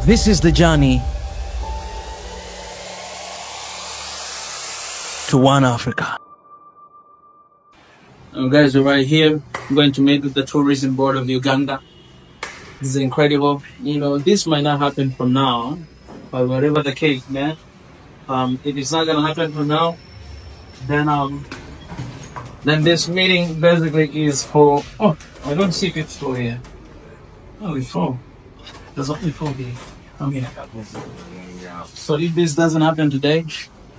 This is the journey to one Africa. Guys, we're right here. I'm going to meet with the tourism board of Uganda. This is incredible. You know, this might not happen from now, but whatever the case, man, if it's not gonna happen from now, then this meeting basically is for. Oh, I don't see if it's full here. Oh, it's full. There's only 4 here. So if this doesn't happen today,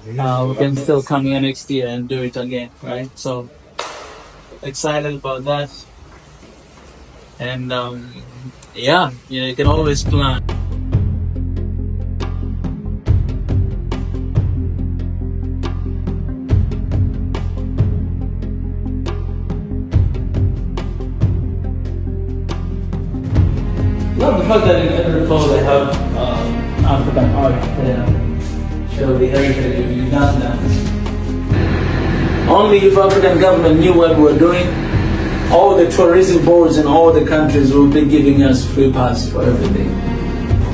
we can still come here next year and do it again, right? So excited about that, and yeah, you can always plan. Love the fact that in every floor they have African art there, show the heritage of Uganda. Only if African government knew what we're doing, all the tourism boards in all the countries will be giving us free pass for everything.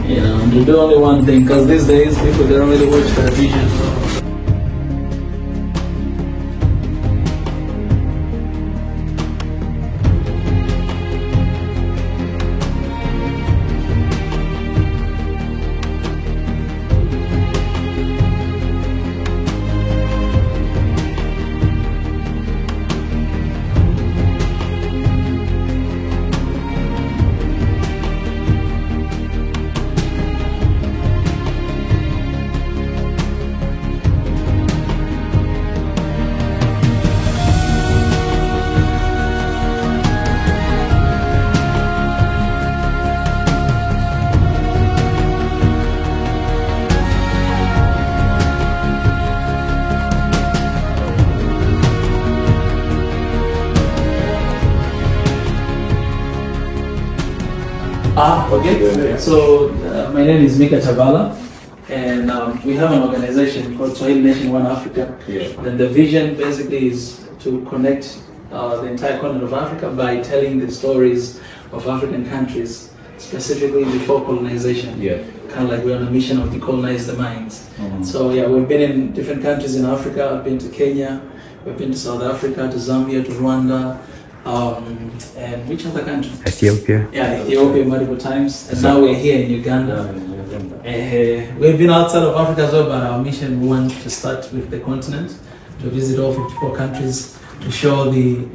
You know, to do only one thing, because these days people don't really watch television. Okay, so my name is Mika Chavala, and we have an organization called Swahili Nation One Africa. And the vision basically is to connect the entire continent of Africa by telling the stories of African countries, specifically before colonization. Kind of like we're on a mission of decolonize the minds. So yeah, we've been in different countries in Africa. I've been to Kenya, we've been to South Africa, to Zambia, to Rwanda. And which other country? Ethiopia. Yeah, Ethiopia multiple times. And now we're here in Uganda. We've been outside of Africa as well, but our mission, we want to start with the continent, to visit all 54 countries, to show the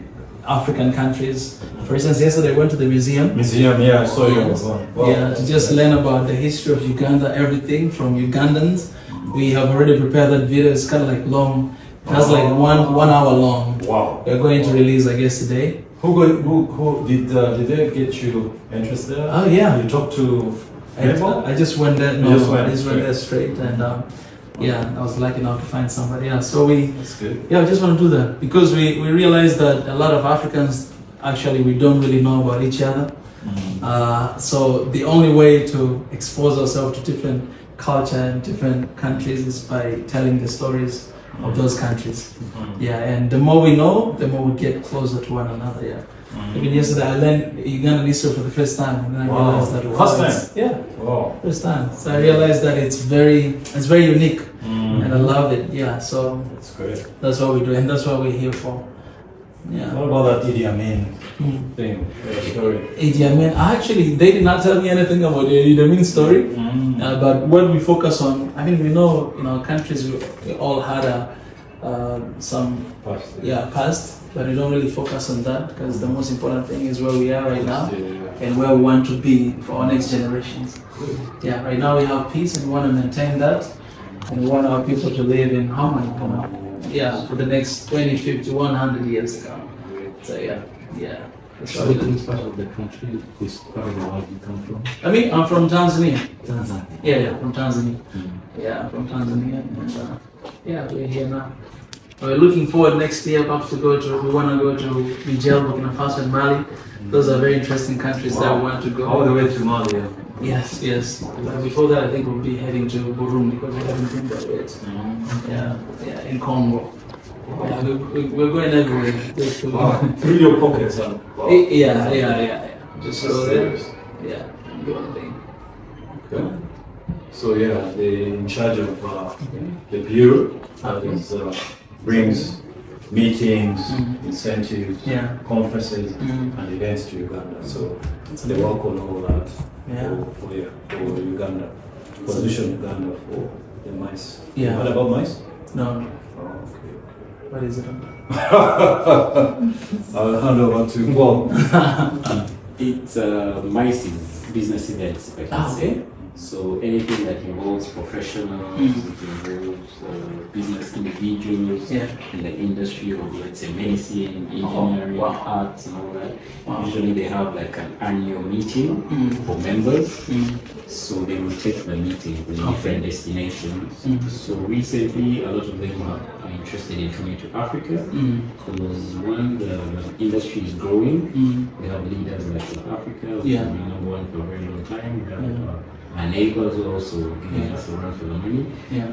African countries. For instance, yesterday I went to the museum. Yeah, I saw you. Wow. Yeah, to just learn about the history of Uganda, everything from Ugandans. We have already prepared that video. It's kind of like long. That's like one hour long. Wow. We're going to release, I guess, today. Who did they get you interested? Oh yeah. You talked to people? I just went there. No, I just went there straight, and yeah, I was lucky enough to find somebody. Yeah, so That's good. Yeah, I just want to do that because we realized that a lot of Africans actually we don't really know about each other. So the only way to expose ourselves to different culture and different countries is by telling the stories of those countries. Yeah, and the more we know, the more we get closer to one another. Yeah. Even yesterday I learned Ugandan history for the first time, and I realized that first time. Yeah. Wow. First time. So I realized that it's very unique, and I love it. Yeah. So that's great. That's what we do, and that's what we're here for. Yeah. What about that Idi Amin thing? Story. Idi Amin. Actually, they did not tell me anything about the Idi Amin story. But what we focus on, I mean, we know in our countries we all had some past, but we don't really focus on that because the most important thing is where we are right now and where we want to be for our next generations. Yeah, right now we have peace and we want to maintain that, and we want our people to live in harmony, you know. Yeah, for the next 20, 50, 100 years to come. So yeah. So which part of the country, which part of the world you come from? I mean, I'm from Tanzania. Tanzania. Yeah, from Tanzania. Yeah, from Tanzania. And, yeah, we're here now. We're looking forward next year. We want to go to Niger, Burkina Faso, and Mali. Those are very interesting countries that we want to go. All the way to Mali. Yes. But before that, I think we'll be heading to Burundi because we haven't been there yet. Yeah, in Congo. Yeah, we're going everywhere. Wow. Through your pockets, huh? Wow. Yeah. Just go there. Yeah, do one thing. Okay. So yeah, they're in charge of the bureau that brings meetings, incentives, conferences, and events to Uganda. So they work on all that for Uganda, position Uganda for the mice. Yeah. What about mice? No. Oh, okay. What is it? I'll hand over to Paul. It's MICE business events, if I can say. So anything that involves professionals, it involves business individuals in the industry of, let's say, medicine, engineering, arts, and all that. Usually they have like an annual meeting for members. So they will take the meeting in different destinations. So recently, a lot of them are interested in coming to Africa because one, the industry is growing. We have leaders like South Africa, who's been number one for a very long time. We have our neighbors are also giving us a run for the money.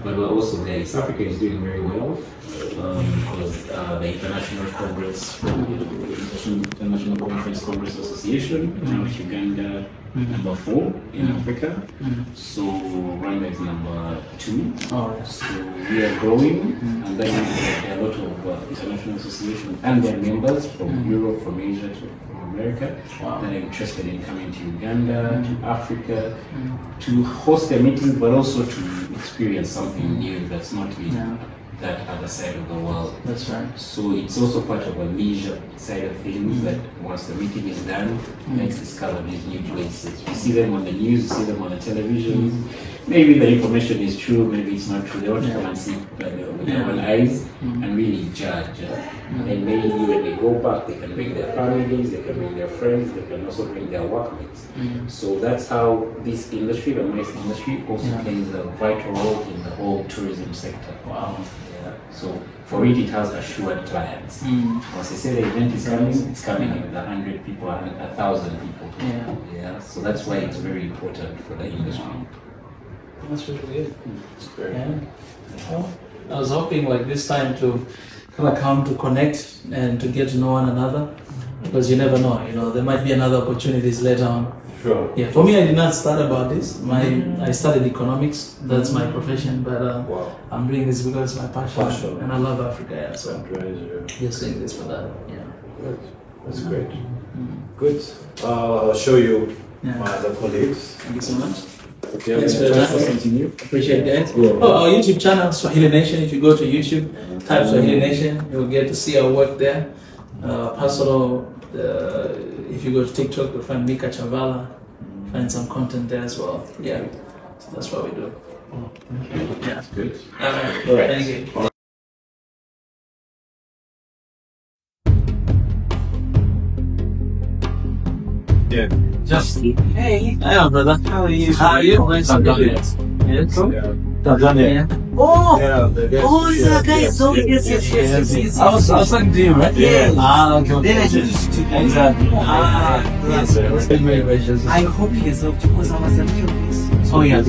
But we're also there. East Africa is doing very well because the International Congress, International Congress Association, announced Uganda number 4 in Africa. So Rwanda is number 2. So we are growing, and then there are a lot of international associations and their members from Europe, from Asia, from America that are interested in coming to Uganda, to Africa, to host their meetings, but also to experience something new that's not in that other side of the world. That's right. So it's also part of a leisure side of things that once the meeting is done, let's discover these new places. You see them on the news, you see them on the television. Maybe the information is true, maybe it's not true. They want to come and see with their own eyes and really judge. And maybe when they go back, they can bring their families, they can bring their friends, they can also bring their workmates. So that's how this industry, the MICE industry, also plays a vital role in the whole tourism sector. So for it has assured clients. Once they say the event is coming, it's coming with 100 people, 1,000 people. So that's why it's very important for the industry. That's really good. It's great. Well, I was hoping like this time to kind of come to connect and to get to know one another, because you never know, there might be another opportunities later on. Sure. Yeah, for me, I did not start about this. I studied economics. That's my profession, but I'm doing this because it's my passion. And I love Africa. So just doing this for that. Good. That's great. Good. I'll show you my other colleagues. Thank you so much. Okay, Thanks for your time. continue. Appreciate that. Our YouTube channel, Swahili Nation. If you go to YouTube, type Swahili Nation, you'll get to see our work there. Personal. If you go to TikTok, you'll find Mika Chavala, find some content there as well. So that's what we do. That's good. All right. Thank you. Hey, hi, brother. How are you? How are you? Nice to meet you. Yes. Tanzania. These are guys. So yes. I was talking to you, right? Okay. Then I introduced you to Exactly. yes. Very gracious. I hope he is up because I was a curious. Oh yeah.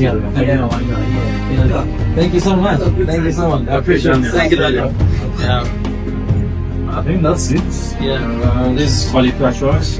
Thank you so much. Thank you so much. I appreciate it. Thank you, Daniel. I think that's it. This is quality assurance.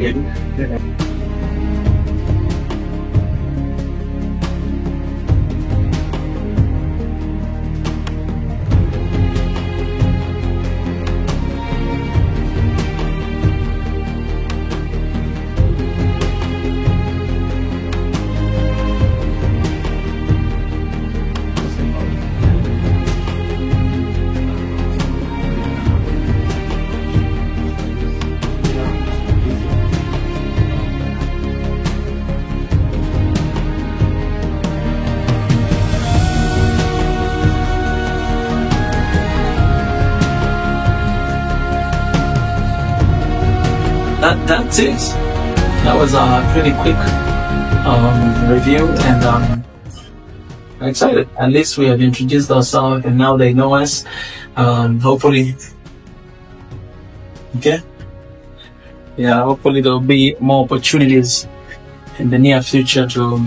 That's it. That was a pretty quick review, and I'm excited. At least we have introduced ourselves, and now they know us. Hopefully, hopefully there'll be more opportunities in the near future to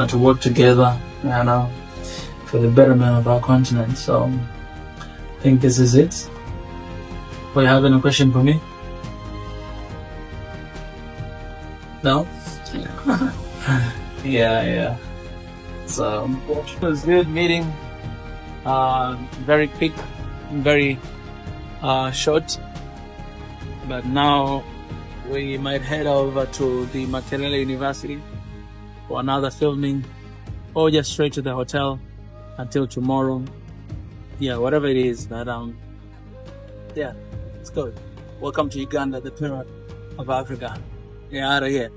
to work together, for the betterment of our continent. So I think this is it. Do you have any question for me? No? Yeah. So it was good meeting. Very quick, very short. But now we might head over to the Makerere University for another filming, or just straight to the hotel until tomorrow. Yeah, whatever it is. But yeah, it's good. Welcome to Uganda, the pillar of Africa. We're out of here.